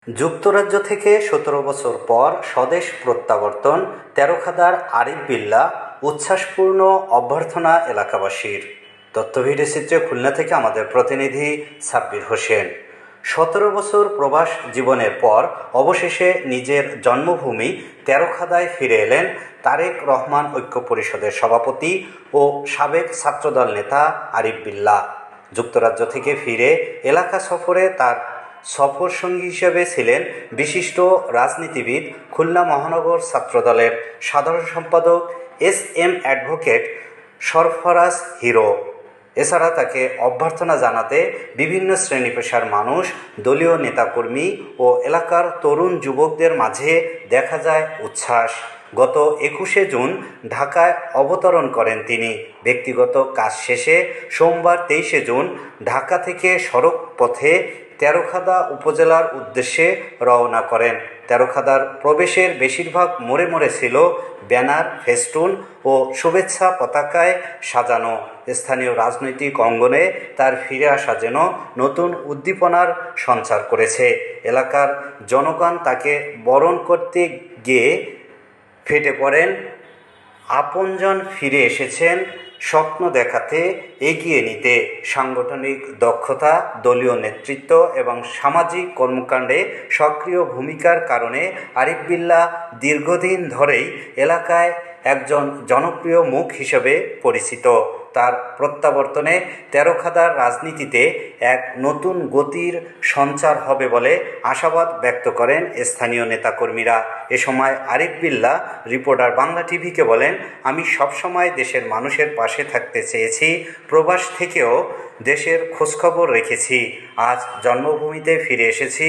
যুক্তরাজ্য থেকে ১৭ বছর পর স্বদেশ প্রত্যাবর্তন তেরখাদার আরিফ বিল্লাহ উচ্ছ্বাসপূর্ণ অভ্যর্থনা এলাকাবাসীর। তথ্য ভিডিও চিত্রে খুলনা থেকে আমাদের প্রতিনিধি সাব্বির হোসেন। ১৭ বছর প্রবাস জীবনের পর অবশেষে নিজের জন্মভূমি তেরখাদায় ফিরে এলেন তারেক রহমান ঐক্য পরিষদের সভাপতি ও সাবেক ছাত্রদল নেতা আরিফ বিল্লাহ। যুক্তরাজ্য থেকে ফিরে এলাকা সফরে তার সফরসঙ্গী হিসেবে ছিলেন বিশিষ্ট রাজনীতিবিদ, খুলনা মহানগর ছাত্রদলের সাধারণ সম্পাদক এস.এম. Advocate Sarfaraz hero. এছাড়া তাকে অভ্যর্থনা জানাতে বিভিন্ন শ্রেণী পেশার মানুষ, দলীয় নেতাকর্মী ও এলাকার তরুণ যুবকদের মাঝে দেখা যায় উচ্ছ্বাস। গত ২১শে জুন ঢাকায় অবতরণ করেন তিনি। ব্যক্তিগত কাজ শেষে সোমবার ২৩শে জুন ঢাকা থেকে সড়ক পথে তেরখাদা উপজেলার উদ্দেশ্যে রওনা করেন। তেরখাদার প্রবেশের বেশিরভাগ মোড়ে মোড়ে ছিল ব্যানার, ফেস্টুন ও শুভেচ্ছা পতাকায় সাজানো। স্থানীয় রাজনৈতিক অঙ্গনে তার ফিরে আসা যেন নতুন উদ্দীপনার সঞ্চার করেছে। এলাকার জনগণ তাকে বরণ করতে গিয়ে ফেটে পড়েন। আপনজন ফিরে এসেছেন স্বপ্ন দেখাতে, এগিয়ে নিতে। সাংগঠনিক দক্ষতা, দলীয় নেতৃত্ব এবং সামাজিক কর্মকাণ্ডে সক্রিয় ভূমিকার কারণে আরিফ বিল্লাহ দীর্ঘদিন ধরেই এলাকায় একজন জনপ্রিয় মুখ হিসেবে পরিচিত। তার প্রত্যাবর্তনে তেরখাদার রাজনীতিতে এক নতুন গতির সঞ্চার হবে বলে আশাবাদ ব্যক্ত করেন স্থানীয় নেতাকর্মীরা। এ সময় আরিফ বিল্লাহ রিপোর্টার বাংলা টিভিকে বলেন, আমি সবসময় দেশের মানুষের পাশে থাকতে চেয়েছি, প্রবাস থেকেও দেশের খোঁজখবর রেখেছি। আজ জন্মভূমিতে ফিরে এসেছি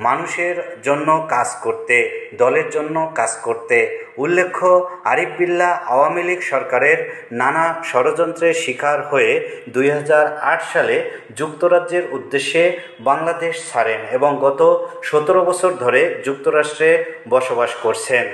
মানুষের জন্য কাজ করতে, দলের জন্য কাজ করতে। উল্লেখ্য, আরিফ বিল্লাহ আওয়ামী লীগ সরকারের নানা ষড়যন্ত্রের শিকার হয়ে ২০০৮ সালে যুক্তরাজ্যের উদ্দেশ্যে বাংলাদেশ ছাড়েন এবং গত ১৭ বছর ধরে যুক্তরাষ্ট্রে বসবাস করছেন।